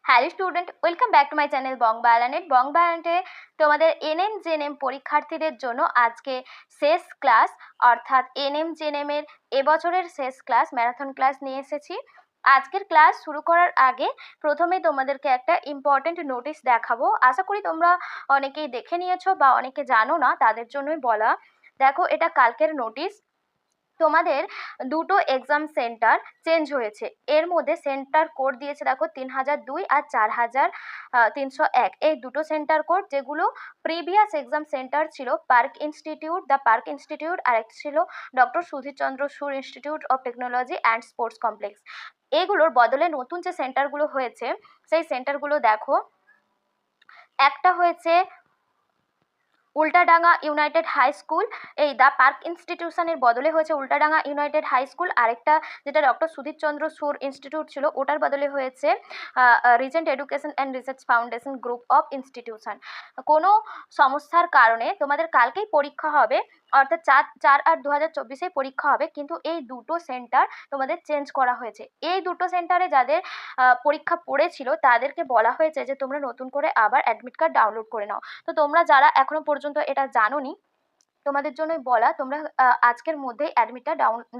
Hello student, welcome back to my channel Bong Biolanet. Bong বায়োলানেটে তোমাদের N M GNM পরীক্ষার্থীদের জন্য আজকে শেষ ক্লাস, অর্থাৎ এনএম জেএনএমের এবছরের শেষ ক্লাস, ম্যারাথন ক্লাস নিয়ে এসেছি। আজকের ক্লাস শুরু করার আগে প্রথমে তোমাদেরকে একটা ইম্পর্টেন্ট নোটিশ দেখাবো। আশা করি তোমরা অনেকেই দেখে নিয়েছো বা অনেকে জানো না, তাদের জন্যই বলা। দেখো, এটা কালকের নোটিশ। তোমাদের দুটো এক্সাম সেন্টার চেঞ্জ হয়েছে। এর মধ্যে সেন্টার কোড দিয়েছে দেখো 3002 আর 4301। এই দুটো সেন্টার কোড, যেগুলো প্রিভিয়াস এক্সাম সেন্টার ছিল Park Institute, the Park Institute, আর একটা ছিল doctor Sudhir Chandra Sur Institute of Technology and Sports Complex. এগুলোর বদলে নতুন যে সেন্টারগুলো হয়েছে সেই সেন্টারগুলো দেখো। একটা হয়েছে উল্টাডাঙ্গা ইউনাইটেড হাই স্কুল, এই দ্য পার্ক ইনস্টিটিউশনের বদলে হয়েছে উল্টাডাঙ্গা ইউনাইটেড হাই স্কুল। আরেকটা যেটা ডক্টর সুধীর চন্দ্র সুর ইনস্টিটিউট ছিল, ওটার বদলে হয়েছে Regent education and research foundation group of institution. কোনো সমস্যার কারণে তোমাদের কালকেই পরীক্ষা হবে, অর্থাৎ 4/8/2024 পরীক্ষা হবে, কিন্তু এই দুটো সেন্টার তোমাদের চেঞ্জ করা হয়েছে। এই দুটো সেন্টারে যাদের পরীক্ষা পড়েছিল তাদেরকে বলা হয়েছে যে তোমরা নতুন করে আবার অ্যাডমিট কার্ড ডাউনলোড করে নাও। তো তোমরা যারা এখনো পর্যন্ত এটা জানোনি, তোমাদের জন্যই বলা, তোমরা আজকের মধ্যেই অ্যাডমিটটা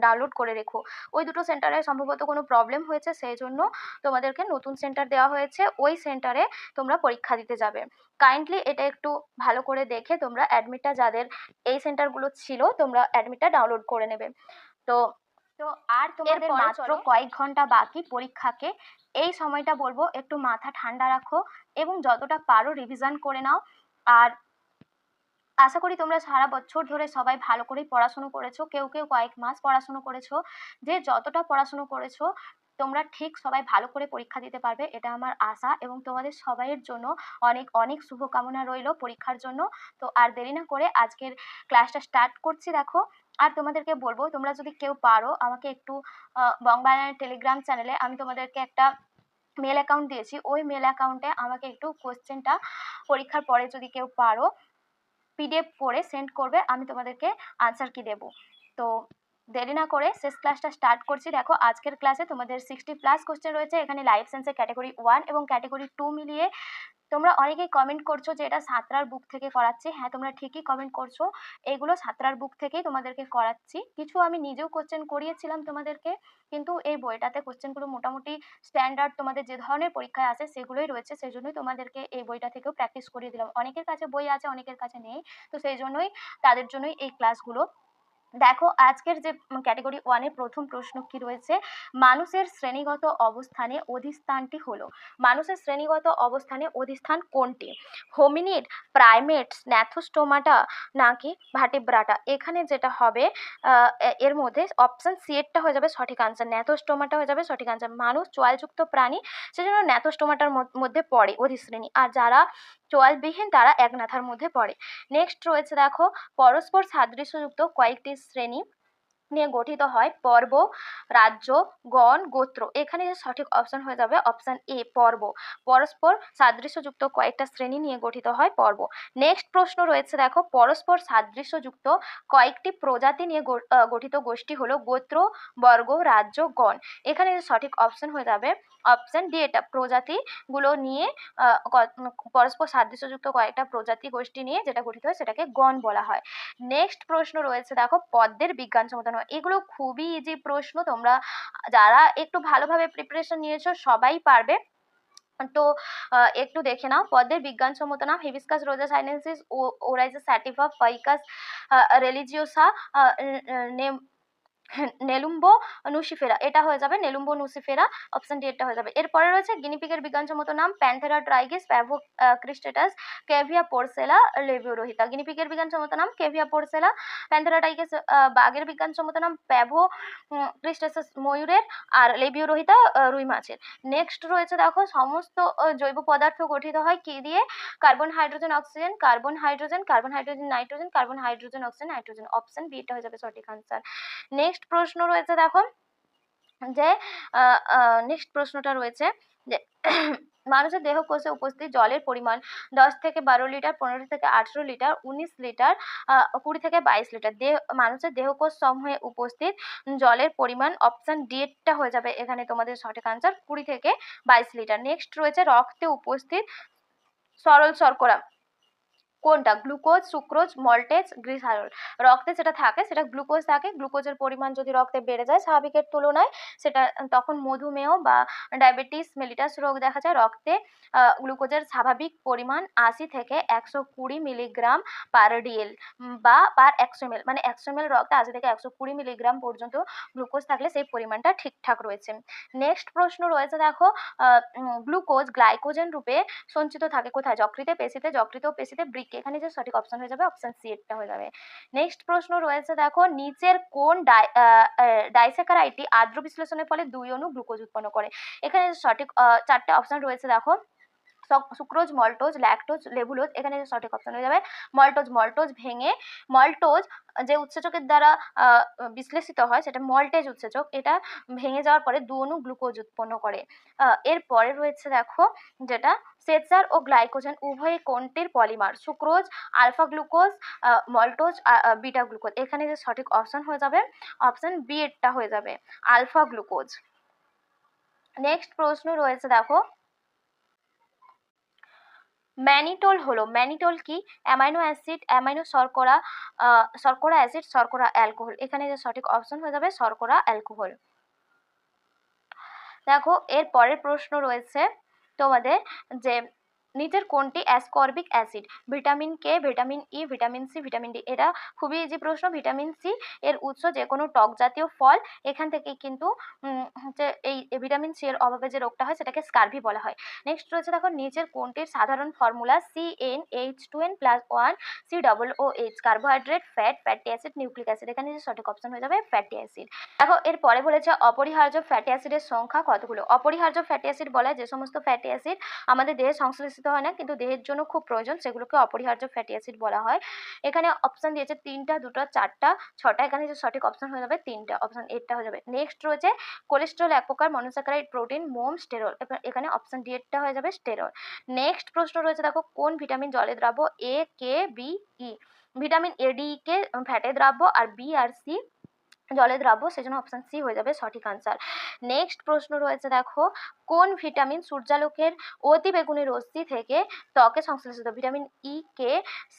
ডাউনলোড করে রেখো। ওই দুটো সেন্টারে সম্ভবত কোনো প্রবলেম হয়েছে, সেই জন্য তোমাদেরকে নতুন সেন্টার দেওয়া হয়েছে। ওই সেন্টারে তোমরা পরীক্ষা দিতে যাবে। কাইন্ডলি এটা একটু ভালো করে দেখে তোমরা অ্যাডমিটটা, যাদের এই সেন্টারগুলো ছিল, তোমরা অ্যাডমিটটা ডাউনলোড করে নেবে। তো তো আর তোমাদের মাত্র কয়েক ঘন্টা বাকি পরীক্ষাকে। এই সময়টা বলবো একটু মাথা ঠান্ডা রাখো এবং যতটা পারো রিভিশন করে নাও। আর আশা করি তোমরা সারা বছর ধরে সবাই ভালো করেই পড়াশুনো করেছো, কেউ কেউ কয়েক মাস পড়াশুনো করেছো। যে যতটা পড়াশুনো করেছো তোমরা ঠিক সবাই ভালো করে পরীক্ষা দিতে পারবে, এটা আমার আশা। এবং তোমাদের সবাইয়ের জন্য অনেক অনেক শুভকামনা রইল পরীক্ষার জন্য। তো আর দেরি না করে আজকের ক্লাসটা স্টার্ট করছি। দেখো, আর তোমাদেরকে বলবো, তোমরা যদি কেউ পারো আমাকে একটু বং বাংলার টেলিগ্রাম চ্যানেলে আমি তোমাদেরকে একটা মেল অ্যাকাউন্ট দিয়েছি, ওই মেল অ্যাকাউন্টে আমাকে একটু কোশ্চেনটা পরীক্ষার পরে যদি কেউ পারো পিডিএফ করে সেন্ড করবে, আমি তোমাদেরকে আনসার কি দেবো। তো দেরি না করে শেষ ক্লাসটা স্টার্ট করছি। দেখো, আজকের ক্লাসে তোমাদের 60+ কোশ্চেন রয়েছে। এখানে লাইফ সায়েন্সের ক্যাটাগরি 1 এবং ক্যাটাগরি 2 মিলিয়ে। তোমরা অনেকেই কমেন্ট করছো যে এটা সাঁতরার বুক থেকে করাচ্ছি। হ্যাঁ, তোমরা ঠিকই কমেন্ট করছো, এগুলো সাঁতরার বুক থেকেই তোমাদেরকে করাচ্ছি। কিছু আমি নিজেও কোশ্চেন করিয়েছিলাম তোমাদেরকে, কিন্তু এই বইটাতে কোশ্চেনগুলো মোটামুটি স্ট্যান্ডার্ড, তোমাদের যে ধরনের পরীক্ষায় আসে সেগুলোই রয়েছে। সেই জন্যই তোমাদেরকে এই বইটা থেকেও প্র্যাকটিস করিয়ে দিলাম। অনেকের কাছে বই আছে, অনেকের কাছে নেই, তো সেই জন্যই তাদের জন্যই এই ক্লাসগুলো। দেখো, আজকের যে ক্যাটাগরি 1 এর প্রথম প্রশ্ন কি রয়েছে, মানুষের শ্রেণীগত অবস্থানে অধিস্থানটি হলো। মানুষের শ্রেণীগত অবস্থানে অধিস্থান কোনটি? হোমিনিড, প্রাইমেটস, ন্যাথোস্টোমাটা নাকি ভার্টিব্রাটা? এখানে যেটা হবে এর মধ্যে অপশন সি এরটা হয়ে যাবে সঠিক আনসার, ন্যাথোস্টোমাটা হয়ে যাবে সঠিক আনসার। মানুষ চোয়ালযুক্ত প্রাণী, সেজন্য ন্যাথোস্টোমাটার মধ্যে পড়ে অধিশ্রেণী, আর যারা চোয়ালবিহীন তারা একনাথার মধ্যে পড়ে। নেক্সট রয়েছে দেখো, পরস্পর সাদৃশ্যযুক্ত কয়েকটি শ্রেণী নিয়ে গঠিত হয় পর্ব, রাজ্য, গণ, গোত্র। এখানে সঠিক অপশন হয়ে যাবে অপশন এ, পর্ব। পরস্পর সাদৃশ্যযুক্ত কয়েকটা শ্রেণী নিয়ে গঠিত হয় পর্ব। নেক্সট প্রশ্ন রয়েছে দেখো, পরস্পর সাদৃশ্যযুক্ত কয়েকটি প্রজাতি নিয়ে গঠিত গোষ্ঠী হলো গোত্র, বর্গ, রাজ্য, গণ। এখানে সঠিক অপশন হয়ে যাবে অপশন ডি, এটা প্রজাতিগুলো নিয়ে পরস্পর সাদৃশ্যযুক্ত কয়েকটা প্রজাতি গোষ্ঠী নিয়ে যেটা গঠিত হয় সেটাকে গণ বলা হয়। নেক্সট প্রশ্ন রয়েছে দেখো, পদ্মের বিজ্ঞানসম্মত নয়। এগুলো খুবই ইজি প্রশ্ন, তোমরা যারা একটু ভালোভাবে প্রিপারেশন নিয়েছো সবাই পারবে। তো একটু দেখে নাও, পদ্মের বিজ্ঞানসম্মত নাম হিবিস্কাস রোজা সাইনেন্সিস, ওরাইজাস স্যাটিভা, ফাইকাস রেলিজিওসা, নেলুম্বো নুসিফেরা। এটা হয়ে যাবে নেলুম্বো নুসিফেরা, অপশন ডি এটা হয়ে যাবে। এরপরে রয়েছে গিনিপিগের বিজ্ঞানসম্মত নাম প্যান্থেরা ট্রাইগিস, প্যাভো ক্রিস্টেটাস, কেভিয়া পোর্সেলা, লেবিওরোহিতা। গিনিপিগের বিজ্ঞানসম্মত নাম কেভিয়া পোর্সেলা, প্যান্থেরা ট্রাইগিস বাঘের বিজ্ঞানসম্মত নাম প্যাভো ক্রিস্টেটাস ময়ূরের, আর লেবিওরোহিতা রুই মাছের। নেক্সট রয়েছে দেখো, সমস্ত জৈব পদার্থ গঠিত হয় কি দিয়ে? Carbon, hydrogen, oxygen, carbon, hydrogen, carbon, hydrogen, nitrogen, carbon, hydrogen, oxygen, nitrogen. Option B এটা হয়ে যাবে সঠিক আনসার। নেক্সট প্রশ্ন রয়েছে দেখো, যে নেক্সট প্রশ্নটা রয়েছে যে মানুষের দেহকোষে উপস্থিত জলের পরিমাণ 10 থেকে 12 লিটার, 15 থেকে 18 লিটার, 19 লিটার, 20 থেকে 22 লিটার। মানুষের দেহকোষ সমূহে উপস্থিত জলের পরিমাণ অপশন ডি এরটা হয়ে যাবে এখানে তোমাদের সঠিক আনসার 20 থেকে 22 লিটার। নেক্সট রয়েছে রক্তে উপস্থিত সরল শর্করা কোনটা? Glucose, sucrose, maltase, glycerol. রক্তে যেটা থাকে সেটা গ্লুকোজ থাকে। গ্লুকোজের পরিমাণ যদি রক্তে বেড়ে যায় স্বাভাবিকের তুলনায়, সেটা তখন মধুমেহ বা ডায়াবেটিস মেলিটাস রোগ দেখা যায়। রক্তে গ্লুকোজের স্বাভাবিক পরিমাণ 80 থেকে 120 মিলিগ্রাম পার ডিএল বা পার 100 ml, মানে 100 ml রক্তে 80 থেকে 120 মিলিগ্রাম পর্যন্ত গ্লুকোজ থাকলে সেই পরিমাণটা ঠিকঠাক রয়েছে। নেক্সট প্রশ্ন রয়েছে দেখো, গ্লুকোজ গ্লাইকোজেন রূপে সঞ্চিত থাকে কোথায়? যকৃতে, পেশিতে, যকৃত ও পেশিতে, বৃক্কে। এখানে যে সঠিক অপশন হয়ে যাবে অপশন সি এরটা হয়ে যাবে। নেক্সট প্রশ্ন রয়েছে দেখো, নিচের কোন ডাইস্যাকারাইডটি আদ্র বিশ্লেষণের ফলে 2 অণু গ্লুকোজ উৎপন্ন করে? এখানে সঠিক 4টে অপশন রয়েছে দেখো, সুক্রোজ, মল্টোজ, ল্যাকটোজ, লেবুলোজ। এখানে সঠিক অপশন হয়ে যাবে মল্টোজ। মল্টোজ ভেঙে মল্টোজ যে উৎসেচকের দ্বারা বিশ্লেষিত হয় সেটা মল্টেজ উৎসেচক, এটা ভেঙে যাওয়ার পরে 2 অণু গ্লুকোজ উৎপন্ন করে। এরপরে রয়েছে দেখো যেটা সেচার ও গ্লাইকোজেন উভয় কোনটির polymer? Sucrose, alpha glucose, maltose, beta glucose. এখানে যে সঠিক অপশন হয়ে যাবে অপশন বি এরটা হয়ে যাবে আলফা গ্লুকোজ। নেক্সট প্রশ্ন রয়েছে দেখো, ম্যানিটোল হলো, ম্যানিটোল কি? অ্যামাইনো অ্যাসিড, অ্যামাইনো শর্করা, শর্করা অ্যাসিড, শর্করা অ্যালকোহল। এখানে যে সঠিক অপশন হয়ে যাবে শর্করা অ্যালকোহল। দেখো এর পরের প্রশ্ন রয়েছে তোমাদের যে নিচের কোনটি ascorbic acid? Vitamin K, vitamin E, vitamin C, vitamin D. এটা খুবই ইজি প্রশ্ন। ভিটামিন সি এর উৎস যে কোনো টক জাতীয় ফল। এখান থেকে কিন্তু হচ্ছে এই ভিটামিন সি এর অভাবে যে রোগটা হয় সেটাকে স্কারভি বলা হয়। নেক্সট রয়েছে দেখো, নিচের কোনটির সাধারণ formula CnH2n+1 COOH? Carbohydrate, fat, fatty acid, nucleic acid. এখানে যে সঠিক অপশন হয়ে যাবে ফ্যাটি অ্যাসিড। দেখো এরপরে বলেছে অপরিহার্য ফ্যাটি অ্যাসিডের সংখ্যা কতগুলো? অপরিহার্য ফ্যাটি অ্যাসিড বলা হয় যে সমস্ত ফ্যাটি অ্যাসিড আমাদের দেহে সংশ্লেষিত হয় না কিন্তু দেহের জন্য খুব প্রয়োজন, সেগুলোকে অপরিহার্য ফ্যাটি অ্যাসিড বলা হয়। এখানে অপশন দিয়েছে 3টা, 2টা, 4টা, 6টা। এখানে যে সঠিক অপশন হয়ে যাবে 3টা, অপশন এরটা হয়ে যাবে। নেক্সট রয়েছে কোলেস্টেরল এক প্রকার মনোস্যাকারাইড প্রোটিন, মোম, স্টেরল। এখানে অপশন ডি এরটা হয়ে যাবে স্টেরল। নেক্সট প্রশ্ন রয়েছে দেখো, কোন ভিটামিন জলে দ্রাব্য? A, K, B, E. Vitamin A, D, K ফ্যাটে দ্রাব্য আর বি আর সি জলে দ্রাব্য, সেজন্য অপশন সি হয়ে যাবে সঠিক আনসার। নেক্সট প্রশ্ন রয়েছে দেখো, কোন ভিটামিন সূর্যালোকের অতি বেগুনি রশ্মি থেকে ত্বকে সংশ্লেষিত? ভিটামিন ই, কে,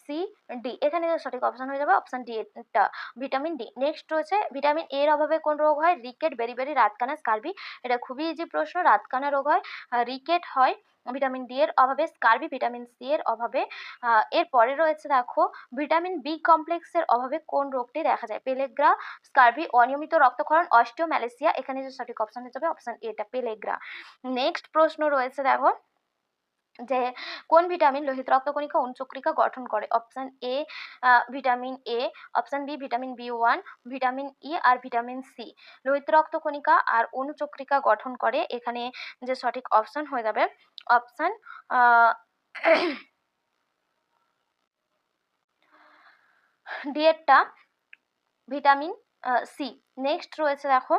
সি, ডি। এখানে সঠিক অপশন হয়ে যাবে অপশন ডি এটা ভিটামিন ডি। নেক্সট রয়েছে ভিটামিন এর অভাবে কোন রোগ হয়? রিকেট, বেরিবেরি, রাতকানা, স্কারবি। এটা খুবই ইজি প্রশ্ন। রাতকানা রোগ হয়, রিকেট হয় ভিটামিন ডি এর অভাবে, স্কারবি ভিটামিন সি এর অভাবে। এরপরে রয়েছে দেখো, ভিটামিন বি কমপ্লেক্সের অভাবে কোন রোগটি দেখা যায়? পেলেগ্রা, স্কারভি, অনিয়মিত রক্তক্ষরণ, অস্টিওম্যালেসিয়া। এখানে যে সঠিক অপশন হয়ে যাবে অপশন এটা পেলেগ্রা। নেক্সট প্রশ্ন রয়েছে দেখো যে কোন ভিটামিন লোহিত রক্তকণিকা অনুচক্রিকা গঠন করে? Option A vitamin A, option B vitamin B one, vitamin E আর ভিটামিন সি। লোহিত রক্তকণিকা আর অনুচক্রিকা গঠন করে। এখানে যে সঠিক অপশন হয়ে যাবে অপশন ডি এরটা ভিটামিন সি। নেক্সট রয়েছে দেখো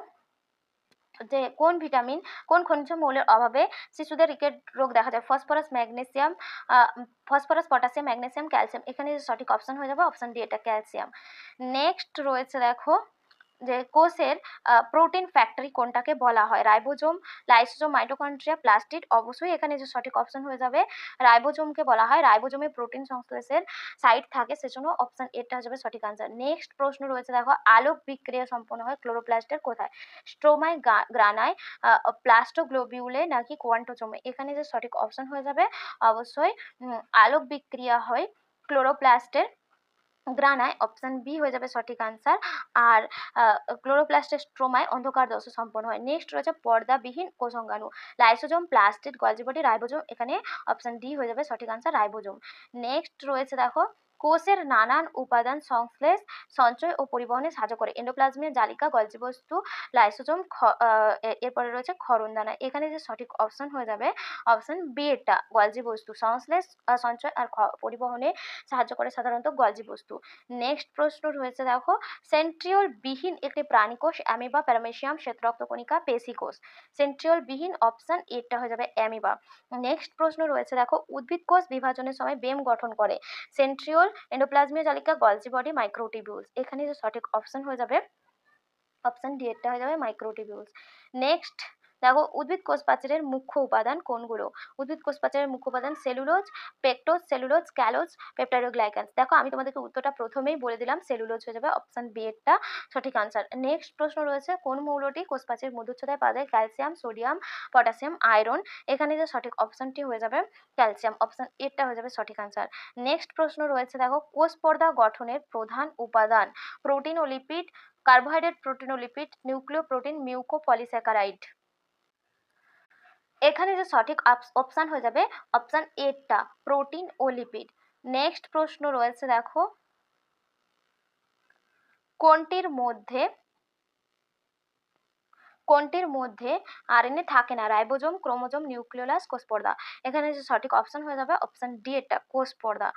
যে কোন ভিটামিন, কোন খনিজ মৌলের অভাবে শিশুদের রিকেট রোগ দেখা যায়? Phosphorus, magnesium, phosphorus, potassium, magnesium, calcium. এখানে সঠিক অপশন হয়ে যাবে অপশন ডি এটা ক্যালসিয়াম। নেক্সট রয়েছে দেখো যে কোষের প্রোটিন ফ্যাক্টরি কোনটাকে বলা হয়? Ribosome, lysosome, mitochondria, plastid. অবশ্যই এখানে যে সঠিক অপশন হয়ে যাবে রাইবোজোমকে বলা হয়। রাইবোজোমে প্রোটিন সংশ্লেষের সাইট থাকে, সেজন্য অপশন এটা হয়ে যাবে সঠিক আনসার। নেক্সট প্রশ্ন রয়েছে দেখো, আলোক বিক্রিয়া সম্পন্ন হয় ক্লোরোপ্লাস্টের কোথায়? স্ট্রোমায়, গ্রানায়, প্লাস্টোগ্লোবিউলে নাকি কোয়ান্টোজোমে? এখানে যে সঠিক অপশন হয়ে যাবে অবশ্যই আলোক বিক্রিয়া হয় ক্লোরোপ্লাস্টের গ্রানায়, অপশন বি হয়ে যাবে সঠিক আনসার। আর ক্লোরোপ্লাস্টের স্ট্রোমায় অন্ধকার দশা সম্পন্ন হয়। নেক্সট রয়েছে পর্দাবিহীন কোষাঙ্গাণু, lysosome, plastid, Golgi body, ribosome. এখানে অপশন ডি হয়ে যাবে সঠিক আনসার রাইবোজোম। নেক্সট রয়েছে দেখো, কোষের নানান উপাদান সংশ্লেষ, সঞ্চয় ও পরিবহনে সাহায্য করে। এন্ডোপ্লাজমীয় জালিকা, গলজি বস্তু, লাইসোজোম, এরপরে রয়েছে ক্ষরণদানা। এখানে যে সঠিক অপশন হয়ে যাবে অপশন বি এটা, গলজি বস্তু সংশ্লেষ, সঞ্চয় আর পরিবহনে সাহায্য করে সাধারণত গলজি বস্তু। নেক্সট প্রশ্ন রয়েছে দেখো, সেন্ট্রিওল বিহীন একটি প্রাণীকোষ অ্যামিবা, প্যারামেসিয়াম, শ্বেতরক্তকণিকা, পেশিকোষ। সেন্ট্রিওল বিহীন অপশন এটা হয়ে যাবে অ্যামিবা। নেক্সট প্রশ্ন রয়েছে দেখো, উদ্ভিদ কোষ বিভাজনের সময় বেম গঠন করে। সেন্ট্রিওল, এন্ডোপ্লাজমীয় জালিকা, গলজি বডি, মাইক্রোটিবিউলস। এখানে যে সঠিক অপশন হয়ে যাবে অপশন ডি এরটা হয়ে যাবে মাইক্রোটিবিউলস। নেক্সট দেখো, উদ্ভিদ কোষ প্রাচীরের মুখ্য উপাদান কোনগুলো? উদ্ভিদ কোষ প্রাচীরের মুখ্য উপাদান সেলুলোজ, পেকটোজ, সেলুলোজ, ক্যালোজ, পেপটাইডোগ্লাইকানস। দেখো আমি তোমাদেরকে উত্তরটা প্রথমেই বলে দিলাম, সেলুলোজ হয়ে যাবে অপশন বি এরটা সঠিক আনসার। নেক্সট প্রশ্ন রয়েছে, কোন মৌলটি কোষ প্রাচীর মধ্যচ্ছদায় পাওয়া যায়? Calcium, sodium, potassium, iron. এখানে যে সঠিক অপশনটি হয়ে যাবে ক্যালসিয়াম, অপশন এরটা হয়ে যাবে সঠিক আনসার। নেক্সট প্রশ্ন রয়েছে দেখো, কোষ পর্দা গঠনের প্রধান উপাদান? প্রোটিন ও লিপিড, কার্বোহাইড্রেট, প্রোটিন ও লিপিড, নিউক্লিয় প্রোটিন, মিউকোপলিস্যাকারাইড। এখানে যে সঠিক অপশন হয়ে যাবে অপশন এরটা, প্রোটিন ও লিপিড। নেক্সট প্রশ্ন রয়েছে দেখো, কোনটির মধ্যে আরএনএ থাকে না? রাইবোজোম, ক্রোমোজোম, নিউক্লিওলাস, কোষ পর্দা। এখানে যে সঠিক অপশন হয়ে যাবে অপশন ডি এটা, কোষ পর্দা।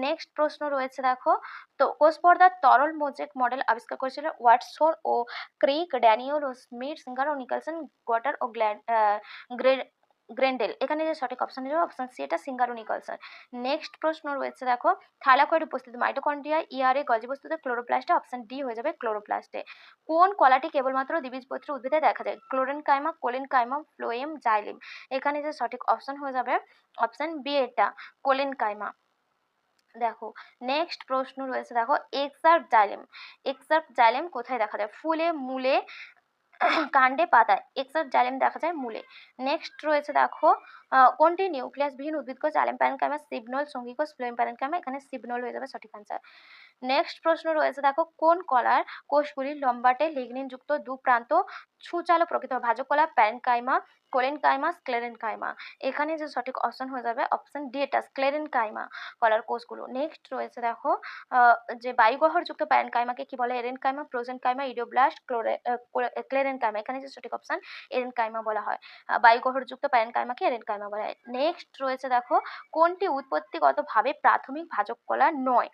নেক্সট প্রশ্ন রয়েছে দেখো, তো কোষ পর্দার তরল মোজেক মডেল আবিষ্কার করেছিল ওয়াটসন ও ক্রিক, ড্যানিয়েল ও স্মিথ, সিঙ্গার ও নিকলসন, গোয়াটার ও গ্রেন্ডেল। এখানে যে সঠিক অপশন হয়ে যাবে অপশন সি এটা, সিঙ্গার ও নিকলসন। নেক্সট প্রশ্ন রয়েছে দেখো, থাইলাকয়েড উপস্থিত মাইটোকন্ড্রিয়া, ইআরএ, গলজি বস্তুতে, ক্লোরোপ্লাস্টে। অপশন ডি হয়ে যাবে ক্লোরোপ্লাস্টে। কোন কলাটি কেবলমাত্র দ্বিবীজপত্রী উদ্ভিদে দেখা যায়? ক্লোরেনকাইমা, কোলেনকাইমা, ফ্লোয়েম, জাইলিম। এখানে যে সঠিক অপশন হয়ে যাবে অপশন বি এটা, কোলেনকাইমা। দেখো নেক্সট প্রশ্ন রয়েছে দেখো, এক্সার্ক জাইলেম কোথায় দেখা যায়? ফুলে, মূলে, কাণ্ডে, পাতায়। এক্সার্ক জাইলেম দেখা যায় মূলে। নেক্সট রয়েছে দেখো, কোনটি নিউক্লিয়াসবিহীন উদ্ভিদ কোষ? জাইলেম প্যারেনকাইমা, সিবনল, সঙ্গী কোষ, ফ্লোয়েম প্যারেনকাইমা। এখানে সিবনল হয়ে যাবে সঠিক আনসার। নেক্সট প্রশ্ন রয়েছে দেখো, কোন কলার কোষগুলি লম্বাটে, লিগনিন যুক্ত, দুপ্রান্ত, সুচালো প্রকৃত? ভাজক কলা, প্যারেনকাইমা, কোলেনকাইমা, স্ক্লেরেনকাইমা। এখানে যে সঠিক অপশন হয়ে যাবে অপশন ডি এটা, স্ক্লেরেনকাইমা কলার কোষগুলো। নেক্সট রয়েছে দেখো, যে বায়ুগহরযুক্ত প্যারেনকাইমাকে কি বলে? এরেনকাইমা, প্রোজেনকাইমা, ইডিওব্লাস্ট, ক্লেরেনকাইমা। এখানে যে সঠিক অপশন এরেনকাইমা বলা হয়। বায়ুগহরযুক্ত প্যারেনকাইমাকে এরেনকাইমা বলা হয়। নেক্সট রয়েছে দেখো, কোনটি উৎপত্তিগতভাবে প্রাথমিক ভাজক কলা নয়?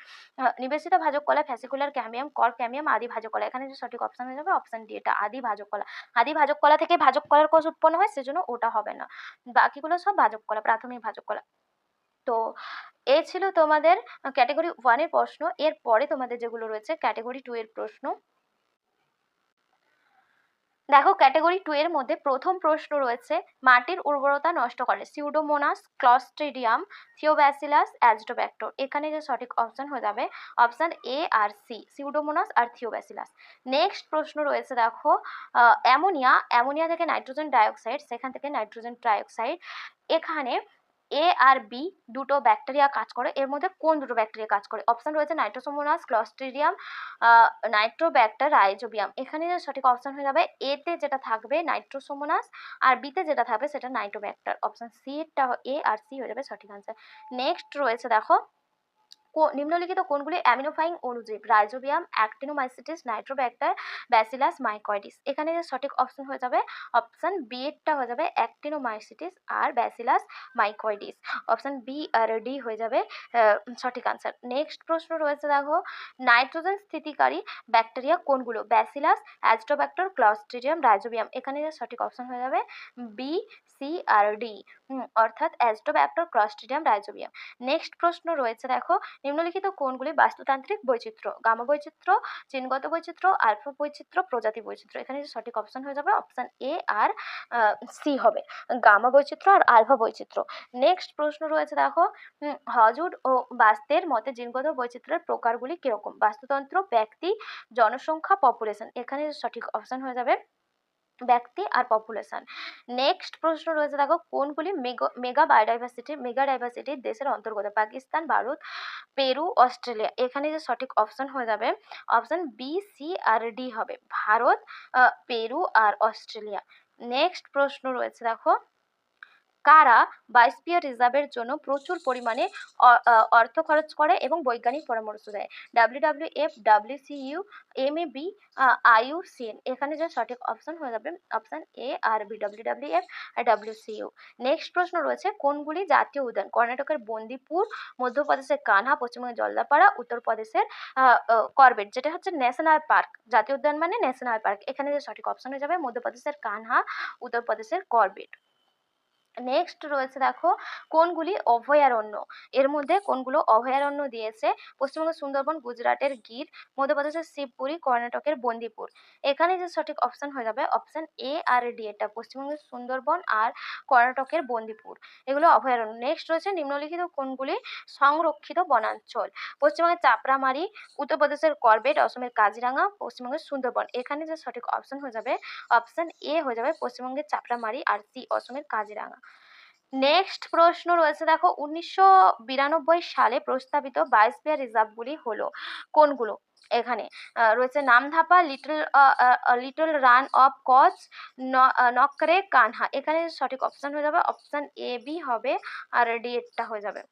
নিবেশিত ভাজক কলা, ফ্যাসিকুলার ক্যামিয়াম, কর ক্যামিয়াম, আদি ভাজক কলা। এখানে যে সঠিক অপশন হয়ে যাবে অপশন ডি এটা, আদি ভাজক কলা। আদি ভাজক কলা থেকে ভাজক কলার কোষ উৎপন্ন হয়, সেজন্য ওটা হবে না, বাকিগুলো সব ভাজক কলা, প্রাথমিক ভাজক কলা। তো এ ছিল তোমাদের ক্যাটেগরি 1 এর প্রশ্ন। এরপরে তোমাদের যেগুলো রয়েছে ক্যাটেগরি 2 এর প্রশ্ন। দেখো ক্যাটেগরি 2 এর মধ্যে প্রথম প্রশ্ন রয়েছে, মাটির উর্বরতা নষ্ট করে? Pseudomonas, Clostridium, Thiobacillus, Azotobacter. এখানে যে সঠিক অপশন হয়ে যাবে অপশন এ আর সি, সিউডোমোনাস আর থিওব্যাসিলাস। নেক্সট প্রশ্ন রয়েছে দেখো, অ্যামোনিয়া থেকে নাইট্রোজেন ডাইঅক্সাইড, সেখান থেকে নাইট্রোজেন ট্রাইঅক্সাইড। এখানে এ আর বি দুটো ব্যাকটেরিয়া কাজ করে, এর মধ্যে কোন দুটো ব্যাকটেরিয়া কাজ করে? অপশন রয়েছে নাইট্রোসোমোনাস, ক্লস্ট্রিডিয়াম, নাইট্রোব্যাক্টার, রাইজোবিয়াম। এখানে যে সঠিক অপশন হয়ে যাবে এতে যেটা থাকবে নাইট্রোসোমোনাস, আর বিতে যেটা থাকবে সেটা নাইট্রোব্যাক্টার। অপশন সি টা, এ আর সি হয়ে যাবে সঠিক আনসার। নেক্সট রয়েছে দেখো, নিম্নলিখিত কোনগুলি অ্যামিনোফাইং অণুজীব? Rhizobium, Actinomycetes, Nitrobacter, Bacillus, mycoides. এখানে যে সঠিক অপশন হয়ে যাবে অপশন বি এরটা হয়ে যাবে অ্যাক্টিনোমাইসিটিস আর ব্যাসিলাস মাইকয়েডিস। অপশন বি আর ডি হয়ে যাবে সঠিক আনসার। নেক্সট প্রশ্ন রয়েছে দেখো, নাইট্রোজেন স্থিতিকারী ব্যাকটেরিয়া কোনগুলো? Bacillus, Azotobacter, Clostridium, Rhizobium. এখানে যে সঠিক অপশন হয়ে যাবে বি, সি আর ডি, অর্থাৎ অ্যাজটোব্যাক্টর, ক্লস্ট্রিডিয়াম, রাইজোবিয়াম। নেক্সট প্রশ্ন রয়েছে দেখো, নিম্নলিখিত কোনগুলি বাস্তুতান্ত্রিক বৈচিত্র্য? গামা বৈচিত্র্য, জিনগত বৈচিত্র্য, আলফা বৈচিত্র্য, প্রজাতি বৈচিত্র্য। এখানে যে সঠিক অপশন হয়ে যাবে অপশন এ আর সি হবে, গামা বৈচিত্র্য আর আলফা বৈচিত্র্য। নেক্সট প্রশ্ন রয়েছে দেখো, হজুড ও বাস্তের মতে জিনগত বৈচিত্র্যের প্রকারগুলি কিরকম? বাস্তুতন্ত্র, ব্যক্তি, জনসংখ্যা, পপুলেশন। এখানে সঠিক অপশন হয়ে যাবে ব্যক্তি আর পপুলেশন। নেক্সট প্রশ্ন রয়েছে দেখো, কোনগুলি মেগা ডাইভার্সিটির দেশের অন্তর্গত? Pakistan, Bharat, Peru, Australia. এখানে যে সঠিক অপশন হয়ে যাবে অপশন বি, সি আর ডি হবে, ভারত, পেরু আর অস্ট্রেলিয়া। নেক্সট প্রশ্ন রয়েছে দেখো, কারা বায়োস্ফিয়ার রিজার্ভের জন্য প্রচুর পরিমাণে অর্থ খরচ করে এবং বৈজ্ঞানিক পরামর্শ দেয়? WWF, WCU, MAB, IUCN। এখানে যে সঠিক অপশন হয়ে যাবে অপশন এ আর বি, WWF আর WCU। নেক্সট প্রশ্ন রয়েছে, কোনগুলি জাতীয় উদ্যান? কর্ণাটকের বন্দিপুর, মধ্যপ্রদেশের কানহা, পশ্চিমবঙ্গের জলদাপাড়া, উত্তরপ্রদেশের করবেট, যেটা হচ্ছে ন্যাশনাল পার্ক। জাতীয় উদ্যান মানে ন্যাশনাল পার্ক। এখানে যে সঠিক অপশন হয়ে যাবে মধ্যপ্রদেশের কানহা, উত্তরপ্রদেশের করবেট। নেক্সট রয়েছে দেখো, কোনগুলি অভয়ারণ্য? এর মধ্যে কোনগুলো অভয়ারণ্য দিয়েছে? পশ্চিমবঙ্গের সুন্দরবন, গুজরাটের গির, মধ্যপ্রদেশের শিবপুরি, কর্ণাটকের বন্দিপুর। এখানে যে সঠিক অপশন হয়ে যাবে অপশন এ আর ডি, এটা পশ্চিমবঙ্গের সুন্দরবন আর কর্ণাটকের বন্দিপুর, এগুলো অভয়ারণ্য। নেক্সট রয়েছে, নিম্নলিখিত কোনগুলি সংরক্ষিত বনাঞ্চল? পশ্চিমবঙ্গের চাপড়ামারি, উত্তরপ্রদেশের করবেট, অসমের কাজিরাঙা, পশ্চিমবঙ্গের সুন্দরবন। এখানে যে সঠিক অপশন হয়ে যাবে অপশন এ হয়ে যাবে পশ্চিমবঙ্গের চাপড়ামারি, আর সি অসমের কাজিরাঙা। নেক্সট প্রশ্ন রয়েছে দেখো, 1992 সালে প্রস্তাবিত বায়োস্ফিয়ার রিজার্ভগুলি হলো কোনগুলো? এখানে রয়েছে নামধাপা, লিটল রান অফ কচ, নকরে, কানহা। এখানে সঠিক অপশন হয়ে যাবে অপশন এ বি হবে, আর ডি এরটা হয়ে যাবে।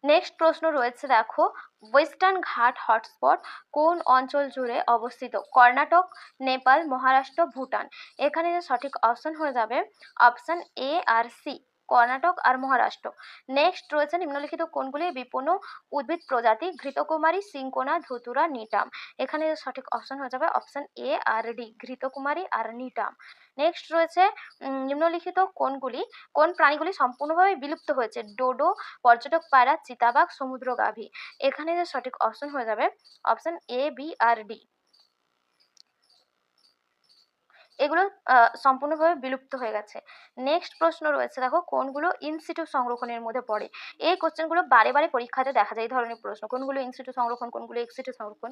নেক্সট প্রশ্ন রয়েছে দেখো, ওয়েস্টার্ন ঘাট হটস্পট কোন অঞ্চল জুড়ে অবস্থিত? কর্ণাটক, নেপাল, মহারাষ্ট্র, ভুটান। এখানে যে সঠিক অপশন হয়ে যাবে অপশন এ আর সি, কর্ণাটক আর মহারাষ্ট্র। নেক্সট রয়েছে, নিম্নলিখিত কোনগুলি বিপন্ন উদ্ভিদ প্রজাতি? ঘৃতকুমারী, সিংকোনা, ধুতুরা, নিটাম। এখানে যে সঠিক অপশন হয়ে যাবে অপশন এ আর ডি, ঘৃতকুমারী আর নিটাম। নেক্সট রয়েছে, নিম্নলিখিত কোন প্রাণীগুলি সম্পূর্ণভাবে বিলুপ্ত হয়েছে? ডোডো, পর্যটক পায়রা, চিতাবাঘ, সমুদ্র গাভী। এখানে যে সঠিক অপশন হয়ে যাবে অপশন এ বি আর ডি, এগুলো সম্পূর্ণভাবে বিলুপ্ত হয়ে গেছে। নেক্সট প্রশ্ন রয়েছে দেখো, কোনগুলো ইনসিটু সংরক্ষণের মধ্যে পড়ে? এই কোশ্চেনগুলো বারে বারে পরীক্ষাতে দেখা যায় এই ধরনের প্রশ্ন, কোনগুলো ইনসিটু সংরক্ষণ, কোনগুলো এক্সিটু সংরক্ষণ।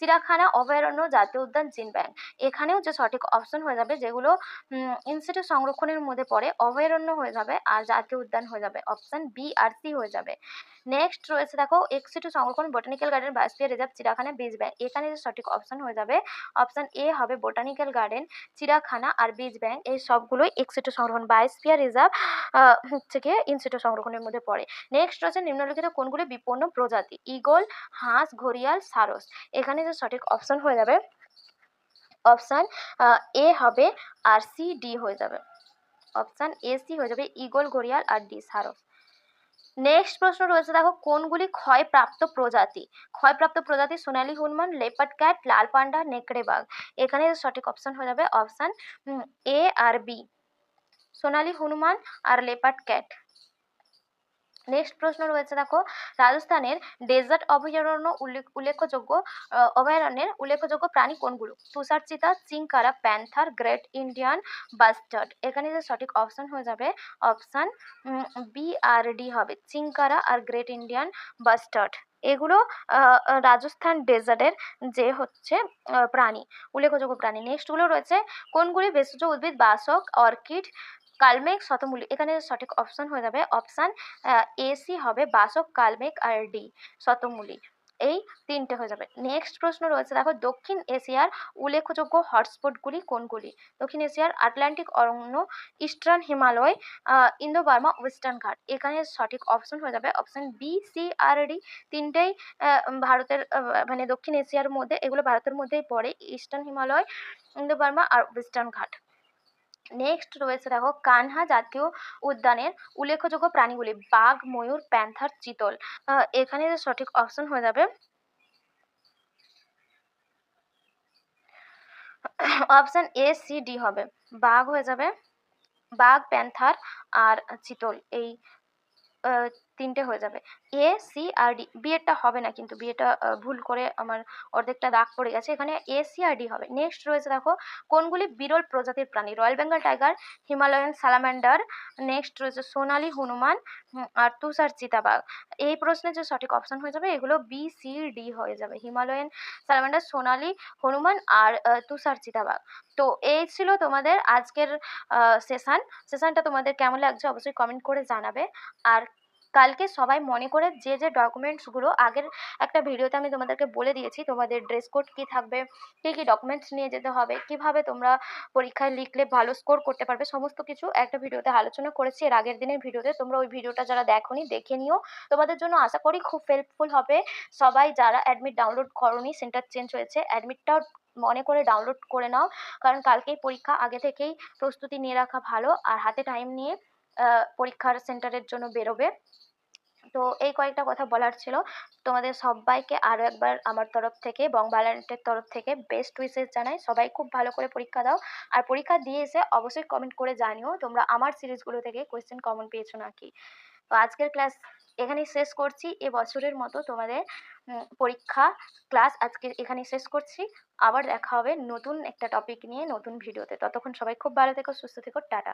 চিড়িয়াখানা, অভয়ারণ্য, জাতীয় উদ্যান, জিন ব্যাংক। এখানেও যে সঠিক অপশন হয়ে যাবে যেগুলো ইনসিটু সংরক্ষণের মধ্যে পড়ে, অভয়ারণ্য হয়ে যাবে আর জাতীয় উদ্যান হয়ে যাবে অপশন বি আর সি হয়ে যাবে। নেক্সট রয়েছে দেখো, এক্সিটু সংরক্ষণ, বোটানিক্যাল গার্ডেন, বায়োস্ফিয়ার রিজার্ভ, চিড়িয়াখানা, বীজ ব্যাংক। এখানে যে সঠিক অপশন হয়ে যাবে অপশন এ হবে বোটানিক্যাল গার্ডেন, চিড়িয়াখানা আর বীজ ব্যাংক। এই সবগুলোই এক্সিটু সংরক্ষণ, বায়োস্ফিয়ার রিজার্ভ হচ্ছে গিয়ে ইনসিটু সংরক্ষণের মধ্যে পড়ে। নেক্সট রয়েছে, নিম্নলিখিত কোনগুলি বিপন্ন প্রজাতি? ঈগল, হাঁস, ঘড়িয়াল, সারস। এখানে যে সঠিক অপশন হয়ে যাবে অপশন এ হবে, আর সি ডি হয়ে যাবে। অপশন এ সি হয়ে যাবে, ঈগল, ঘড়িয়াল আর ডি সারস। নেক্সট প্রশ্ন রয়েছে দেখো, কোনগুলি ক্ষয়প্রাপ্ত প্রজাতি? ক্ষয়প্রাপ্ত প্রজাতি সোনালী হনুমান, লেপার্ড ক্যাট, লাল পান্ডা, নেকড়ে বাঘ। এখানে সঠিক অপশন হয়ে যাবে অপশন এ আর বি, সোনালী হনুমান আর লেপার্ড ক্যাট। নেক্সট প্রশ্ন রয়েছে দেখো, রাজস্থানের ডেজার্ট অভয়ারণ্য উল্লেখযোগ্য অভয়ারণ্যের উল্লেখযোগ্য প্রাণী কোনগুলো? তুষার চিতা, চিংকারা, প্যান্থার, গ্রেট ইন্ডিয়ান বাস্টার্ড। এখানে যে সঠিক অপশন হয়ে যাবে অপশন বি আর ডি হবে, চিংকারা আর গ্রেট ইন্ডিয়ান বাস্টার্ড। এগুলো রাজস্থান ডেজার্টের যে হচ্ছে প্রাণী, উল্লেখযোগ্য প্রাণী। নেক্সটগুলো রয়েছে, কোনগুলি ভেষজ উদ্ভিদ? বাসক, অর্কিড, কালমেঘ, শতমূলী। এখানে সঠিক অপশন হয়ে যাবে অপশন এ সি হবে, বাসক, কালমেঘ আর ডি শতমূলী। এই তিনটে হয়ে যাবে। নেক্সট প্রশ্ন রয়েছে দেখো, দক্ষিণ এশিয়ার উল্লেখযোগ্য হটস্পটগুলি কোনগুলি? দক্ষিণ এশিয়ার আটলান্টিক অরণ্য, Eastern Himalaya, Indo Burma, Western Ghat. এখানে সঠিক অপশন হয়ে যাবে অপশন বি, সি আর ডি। তিনটেই ভারতের মানে দক্ষিণ এশিয়ার মধ্যে, এগুলো ভারতের মধ্যেই পড়ে, ইস্টার্ন হিমালয়, ইন্দো বার্মা আর ওয়েস্টার্ন ঘাট। নেক্সট রয়েছে দেখো, কানহা জাতীয় উদ্যানের উল্লেখযোগ্য প্রাণীগুলি? বাঘ, ময়ূর, প্যান্থার, চিতল। এখানে যে সঠিক অপশন হয়ে যাবে অপশন এ সি ডি হবে, বাঘ হয়ে যাবে, বাঘ, প্যান্থার আর চিতল, এই তিনটে হয়ে যাবে। এ সি আর ডি, বি এরটা হবে না, কিন্তু বি এটা ভুল করে আমার অর্ধেকটা দাগ পড়ে গেছে, এখানে এ সি আর ডি হবে। নেক্সট রয়েছে দেখো, কোনগুলি বিরল প্রজাতির প্রাণী? Royal Bengal tiger, Himalayan salamander, next রয়েছে সোনালী হনুমান আর তুষার চিতাবাঘ। এই প্রশ্নের যে সঠিক অপশন হয়ে যাবে এগুলো বি সি ডি হয়ে যাবে, হিমালয়ান স্যালামান্ডার, সোনালী হনুমান আর তুষার চিতাবাঘ। তো এই ছিল তোমাদের আজকের সেশনটা তোমাদের কেমন লাগছে অবশ্যই কমেন্ট করে জানাবে। আর কালকে সবাই মনে করে যে যে ডকুমেন্টসগুলো আগের একটা ভিডিওতে আমি তোমাদেরকে বলে দিয়েছি, তোমাদের ড্রেস কোড কী থাকবে, কী কী ডকুমেন্টস নিয়ে যেতে হবে, কিভাবে তোমরা পরীক্ষায় লিখলে ভালো স্কোর করতে পারবে, সমস্ত কিছু একটা ভিডিওতে আলোচনা করেছি এর আগের দিনের ভিডিওতে। তোমরা ওই ভিডিওটা যারা দেখোনি দেখে নিও, তোমাদের জন্য আশা করি খুব হেল্পফুল হবে। সবাই যারা অ্যাডমিট ডাউনলোড করোনি, সেন্টার চেঞ্জ হয়েছে, অ্যাডমিটটাও মনে করে ডাউনলোড করে নাও, কারণ কালকেই পরীক্ষা, আগে থেকেই প্রস্তুতি নিয়ে রাখা ভালো। আর হাতে টাইম নিয়ে পরীক্ষার সেন্টারের জন্য বেরোবে। তো এই কয়েকটা কথা বলার ছিল। তোমাদের সবাইকে আরও একবার আমার তরফ থেকে এবং ভ্যালেন্টের তরফ থেকে বেস্ট উইশেস জানাই। সবাই খুব ভালো করে পরীক্ষা দাও, আর পরীক্ষা দিয়ে এসে অবশ্যই কমেন্ট করে জানিও তোমরা আমার সিরিজগুলো থেকে কোয়েশ্চেন কমন পেয়েছো নাকি। তো আজকের ক্লাস এখানেই শেষ করছি। এবছরের মতো তোমাদের পরীক্ষা ক্লাস আজকে এখানেই শেষ করছি। আবার দেখা হবে নতুন একটা টপিক নিয়ে নতুন ভিডিওতে। ততক্ষণ সবাই খুব ভালো থেকো, সুস্থ থেকো, টাটা।